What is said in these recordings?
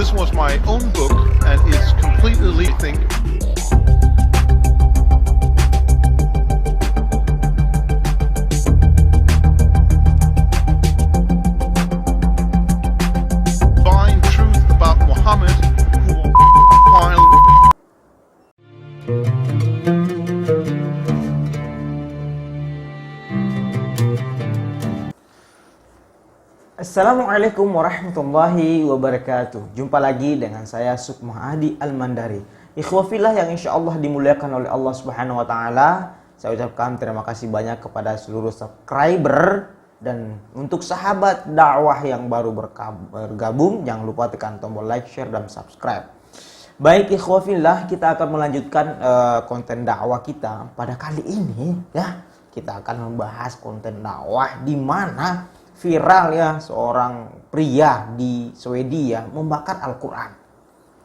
This was my own book and it's completely legal, I think. Find truth about Muhammad who while Assalamualaikum warahmatullahi wabarakatuh. Jumpa lagi dengan saya Sukma Hadi Al-Mandari. Ikhwafillah yang insya Allah dimuliakan oleh Allah Subhanahu wa Ta'ala. Saya ucapkan terima kasih banyak kepada seluruh subscriber. Dan untuk sahabat dakwah yang baru bergabung, jangan lupa tekan tombol like, share, dan subscribe. Baik ikhwafillah, kita akan melanjutkan konten dakwah kita. Pada kali ini ya, kita akan membahas konten dakwah di mana viral ya seorang pria di Swedia membakar Al-Quran.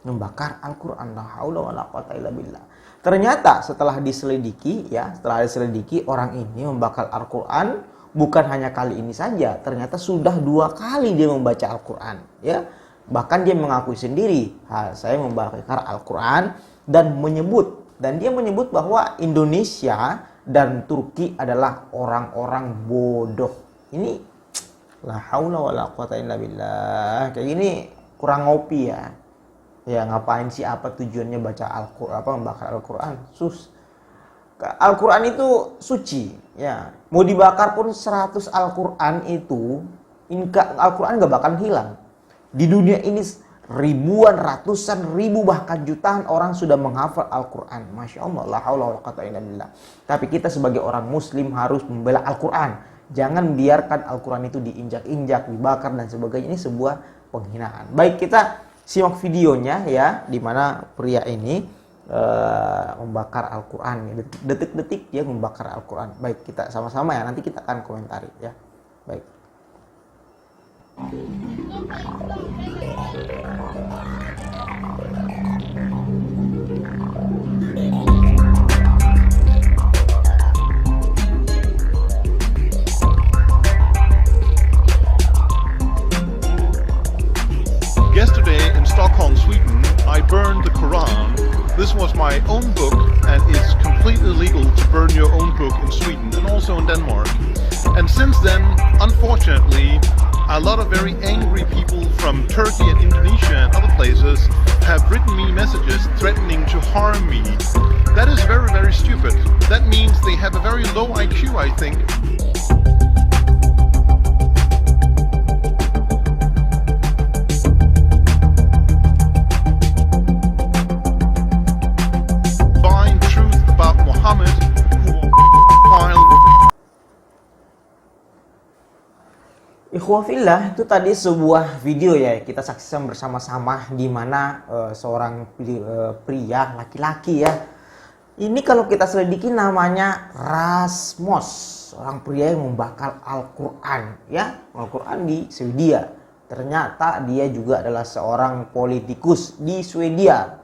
Membakar Al-Quran. La haula wala quwata illa billah. Ternyata setelah diselidiki orang ini membakar Al-Quran bukan hanya kali ini saja. Ternyata sudah 2 kali dia membaca Al-Quran ya. Bahkan dia mengakui sendiri, saya membakar Al-Quran dan dia menyebut bahwa Indonesia dan Turki adalah orang-orang bodoh. Ini la haula wala quwata illa billah. Kayak gini kurang ngopi ya. Ya ngapain sih, apa tujuannya baca Al-Qur'an, membakar Al-Qur'an? Al-Qur'an itu suci ya. Mau dibakar pun 100 Al-Qur'an itu Al-Qur'an gak bakal hilang. Di dunia ini ribuan, ratusan ribu, bahkan jutaan orang sudah menghafal Al-Qur'an. Masya Allah, la haula wala quwata illa billah. Tapi kita sebagai orang muslim harus membela Al-Qur'an. Jangan biarkan Al-Quran itu diinjak-injak, dibakar dan sebagainya. Ini sebuah penghinaan. Baik, kita simak videonya ya, di mana pria ini membakar Al-Quran. Detik-detik dia membakar Al-Quran. Baik, kita sama-sama ya, nanti kita akan komentari ya. Baik. Yesterday in Stockholm, Sweden, I burned the Quran. This was my own book and it's completely legal to burn your own book in Sweden and also in Denmark. And since then, unfortunately, a lot of very angry people from Turkey and Indonesia and other places have written me messages threatening to harm me. That is very, very stupid. That means they have a very low IQ, I think. Ikhwafillah, itu tadi sebuah video ya, kita saksikan bersama-sama di mana seorang pria laki-laki ya. Ini kalau kita selidiki namanya Rasmus, seorang pria yang membakar Al-Quran ya, Al-Quran di Swedia. Ternyata dia juga adalah seorang politikus di Swedia.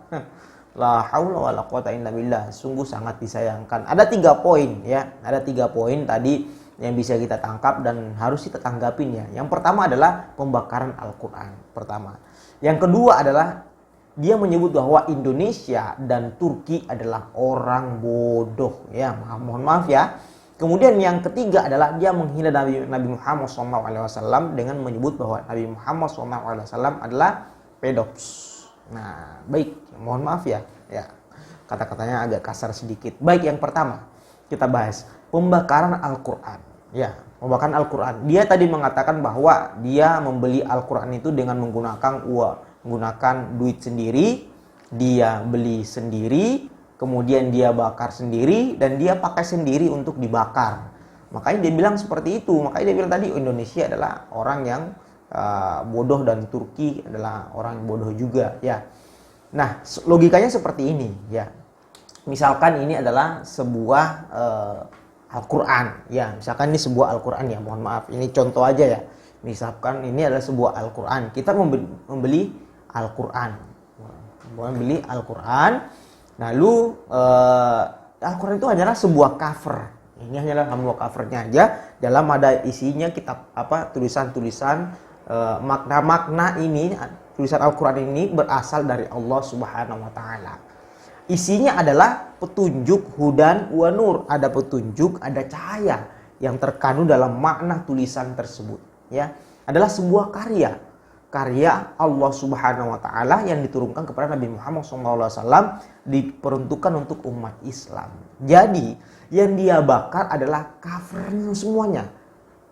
La haula wala quwata illa billah. Sungguh sangat disayangkan. Ada 3 poin ya, ada 3 poin tadi yang bisa kita tangkap dan harus kita tanggapin ya. Yang pertama adalah pembakaran Al-Quran pertama. Yang kedua adalah dia menyebut bahwa Indonesia dan Turki adalah orang bodoh ya. Mohon maaf ya. Kemudian yang ketiga adalah dia menghina Nabi Muhammad SAW dengan menyebut bahwa Nabi Muhammad SAW adalah pedops. Nah baik, mohon maaf ya. Kata-katanya agak kasar sedikit. Baik, yang pertama kita bahas pembakaran Al-Quran. Ya, membakar Al-Quran. Dia tadi mengatakan bahwa dia membeli Al-Quran itu dengan menggunakan duit sendiri. Dia beli sendiri, kemudian dia bakar sendiri, dan dia pakai sendiri untuk dibakar. Makanya dia bilang seperti itu. Makanya dia bilang tadi Indonesia adalah orang yang bodoh dan Turki adalah orang yang bodoh juga. Ya. Nah, logikanya seperti ini. Ya. Misalkan ini adalah sebuah Al-Quran ya, misalkan ini sebuah Al-Quran ya, mohon maaf ini contoh aja ya. Misalkan ini adalah sebuah Al-Quran, kita membeli Al-Quran, lalu Al-Quran itu hanyalah sebuah cover. Ini hanyalah sebuah covernya aja, dalam ada isinya kitab tulisan-tulisan makna-makna ini, tulisan Al-Quran ini berasal dari Allah Subhanahu wa Ta'ala. Isinya adalah petunjuk, hudan wa nur, ada petunjuk, ada cahaya yang terkandung dalam makna tulisan tersebut, ya. Adalah sebuah karya Allah Subhanahu wa Ta'ala yang diturunkan kepada Nabi Muhammad SAW, diperuntukkan untuk umat Islam. Jadi yang dia bakar adalah covernya semuanya.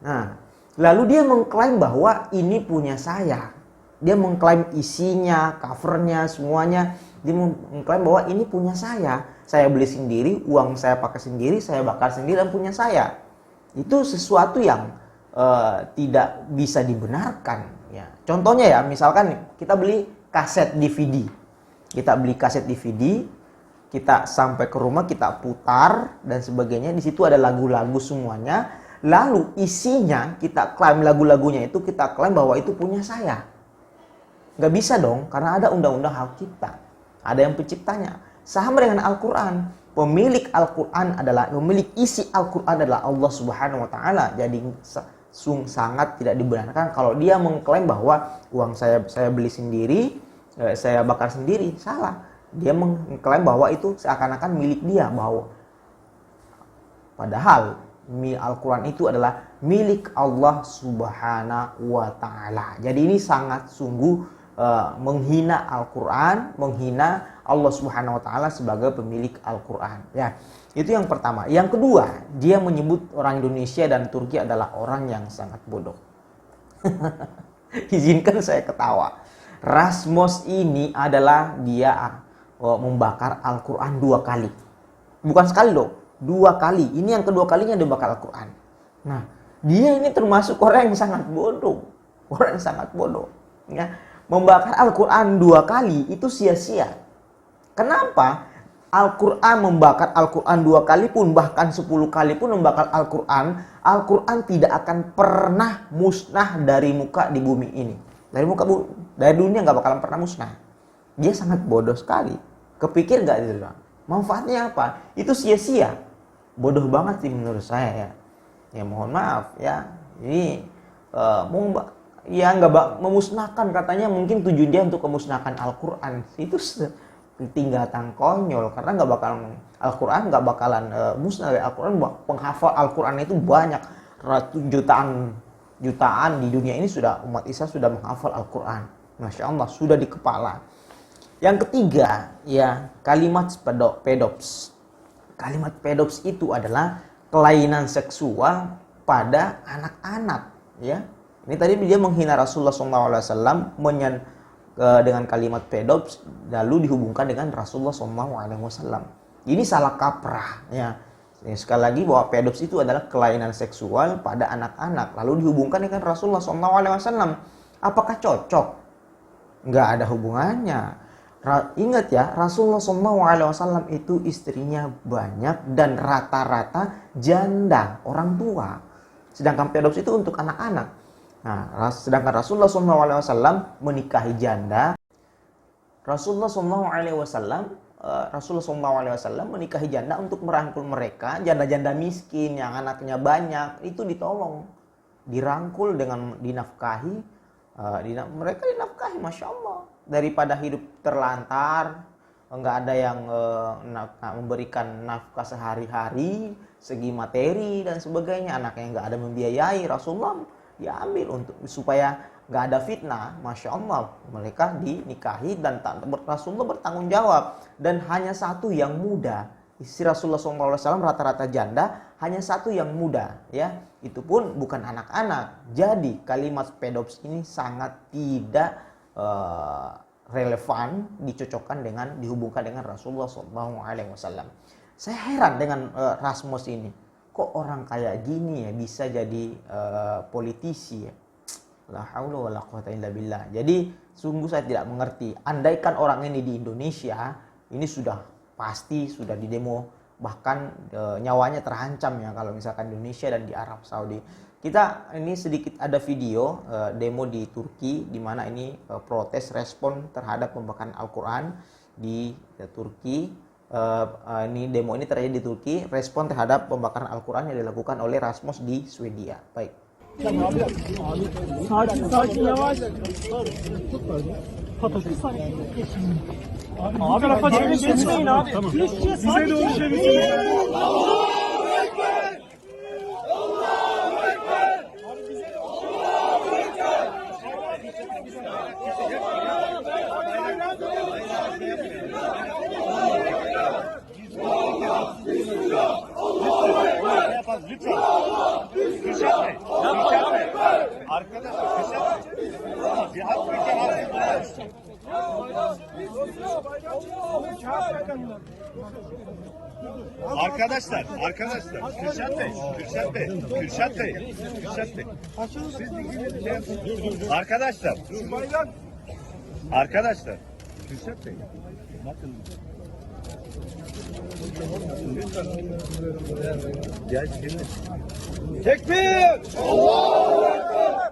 Nah, lalu dia mengklaim bahwa ini punya saya. Dia mengklaim isinya, covernya, semuanya. Dia mengklaim bahwa ini punya saya. Saya beli sendiri, uang saya pakai sendiri, saya bakar sendiri dan punya saya. Itu sesuatu yang tidak bisa dibenarkan. Ya. Contohnya ya, misalkan kita beli kaset DVD. Kita beli kaset DVD, kita sampai ke rumah, kita putar dan sebagainya. Di situ ada lagu-lagu semuanya. Lalu isinya kita klaim lagu-lagunya itu, kita klaim bahwa itu punya saya. Nggak bisa dong, karena ada undang-undang hak cipta. Ada yang penciptanya. Sama dengan Al-Quran. Pemilik Al-Quran adalah, pemilik isi Al-Quran adalah Allah Subhanahu wa Ta'ala. Jadi sangat tidak dibenarkan kalau dia mengklaim bahwa uang saya beli sendiri, saya bakar sendiri. Salah. Dia mengklaim bahwa itu seakan-akan milik dia, bahwa padahal Al-Quran itu adalah milik Allah Subhanahu wa Ta'ala. Jadi ini sangat sungguh menghina Al-Quran, menghina Allah Subhanahu wa Ta'ala sebagai pemilik Al-Quran. Ya, itu yang pertama. Yang kedua, dia menyebut orang Indonesia dan Turki adalah orang yang sangat bodoh. Izinkan saya ketawa. Rasmus ini adalah dia membakar Al-Quran 2 kali. Bukan sekali loh, 2 kali. Ini yang kedua kalinya dia bakar Al-Quran. Nah, dia ini termasuk orang yang sangat bodoh. Orang yang sangat bodoh. Ya. Membakar Al-Quran 2 kali itu sia-sia. Kenapa? Al-Quran, membakar Al-Quran 2 kali pun, bahkan 10 kali pun membakar Al-Quran, Al-Quran tidak akan pernah musnah dari muka di bumi ini. Dari dunia nggak bakalan pernah musnah. Dia sangat bodoh sekali. Kepikir nggak itu? Manfaatnya apa? Itu sia-sia. Bodoh banget sih menurut saya ya. Ya mohon maaf ya. Ini ya nggak memusnahkan, katanya mungkin tujuan dia untuk memusnahkan Al-Quran. Itu tinggalkan konyol, karena nggak bakalan Al-Quran nggak bakalan musnah. Al-Quran, penghafal Al-Quran itu banyak, jutaan di dunia ini sudah, umat Islam sudah menghafal Al-Quran. Masya Allah, sudah di kepala. Yang ketiga, ya, kalimat pedops. Kalimat pedops itu adalah kelainan seksual pada anak-anak, ya. Ini tadi dia menghina Rasulullah SAW dengan kalimat pedops, lalu dihubungkan dengan Rasulullah SAW. Ini salah kaprah, ya. Sekali lagi bahwa pedops itu adalah kelainan seksual pada anak-anak, lalu dihubungkan dengan Rasulullah SAW. Apakah cocok? Nggak ada hubungannya. Ingat ya, Rasulullah SAW itu istrinya banyak dan rata-rata janda, orang tua. Sedangkan pedops itu untuk anak-anak. Nah, sedangkan Rasulullah SAW menikahi janda. Rasulullah SAW menikahi janda untuk merangkul mereka, janda-janda miskin yang anaknya banyak, itu ditolong, dirangkul dengan dinafkahi. Mereka dinafkahi, Masya Allah. Daripada hidup terlantar, nggak ada yang memberikan nafkah sehari-hari, segi materi dan sebagainya, anaknya nggak ada membiayai, Rasulullah ya ambil untuk supaya nggak ada fitnah. Masya Allah, mereka dinikahi dan Rasulullah bertanggung jawab. Dan hanya satu yang muda, istri Rasulullah SAW rata-rata janda, hanya satu yang muda, ya, itu pun bukan anak-anak. Jadi kalimat pedops ini sangat tidak relevan dicocokkan dengan, dihubungkan dengan Rasulullah SAW. Saya heran dengan Rasmus ini. Kok orang kayak gini ya bisa jadi politisi ya? La haula wala quwata illa billah. Jadi sungguh saya tidak mengerti. Andaikan orang ini di Indonesia, ini sudah pasti sudah didemo, bahkan nyawanya terancam ya kalau misalkan di Indonesia dan di Arab Saudi. Kita ini sedikit ada video demo di Turki, di mana ini protes respon terhadap pembakaran Al-Quran di Turki. Ini demo ini terjadi di Turki, respon terhadap pembakaran Al-Quran yang dilakukan oleh Rasmus di Swedia. Baik. Sakin sakin yavaş. Abi rafa çevirmeyin abi. Tamam. Bize doğru çevirsin. Arkadaşlar, Kürşat Bey, arkadaşlar, Kürşat Bey, bakın. Gel şimdi. Tekbir! Allahu Ekber!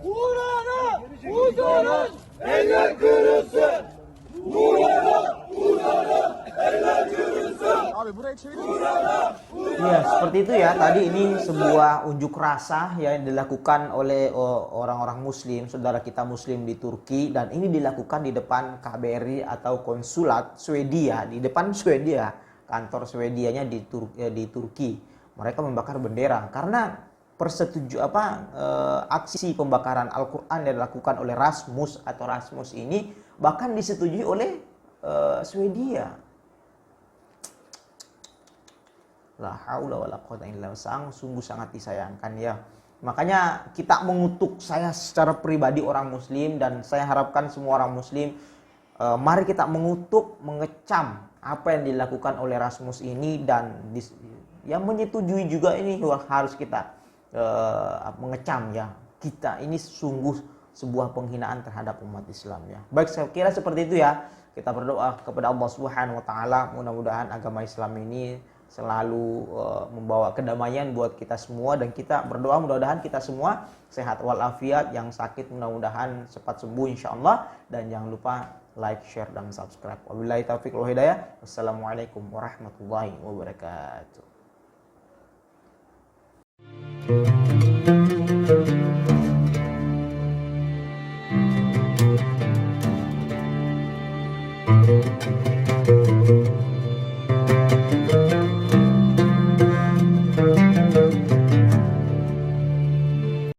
Kur'an'a uydurun, eller kırılsın! Ya, seperti itu ya. Tadi ini sebuah unjuk rasa yang dilakukan oleh orang-orang muslim, saudara kita muslim di Turki, dan ini dilakukan di depan KBRI atau konsulat Swedia, di depan Swedia, kantor Swedianya di Turki. Mereka membakar bendera karena aksi pembakaran Al-Qur'an yang dilakukan oleh Rasmus ini bahkan disetujui oleh Swedia. La haula wala quwata illa billah, sungguh sangat disayangkan ya. Makanya kita mengutuk, saya secara pribadi orang muslim, dan saya harapkan semua orang muslim, mari kita mengutuk, mengecam apa yang dilakukan oleh Rasmus ini, dan yang menyetujui juga ini harus kita mengecam ya. Kita ini sungguh sebuah penghinaan terhadap umat Islam ya. Baik, saya kira seperti itu ya. Kita berdoa kepada Allah Subhanahu wa taala, mudah-mudahan agama Islam ini selalu membawa kedamaian buat kita semua, dan kita berdoa mudah-mudahan kita semua sehat walafiat, yang sakit mudah-mudahan cepat sembuh insyaallah, dan jangan lupa like, share, dan subscribe. Wabillahi taufiq wal hidayah. Wassalamualaikum warahmatullahi wabarakatuh.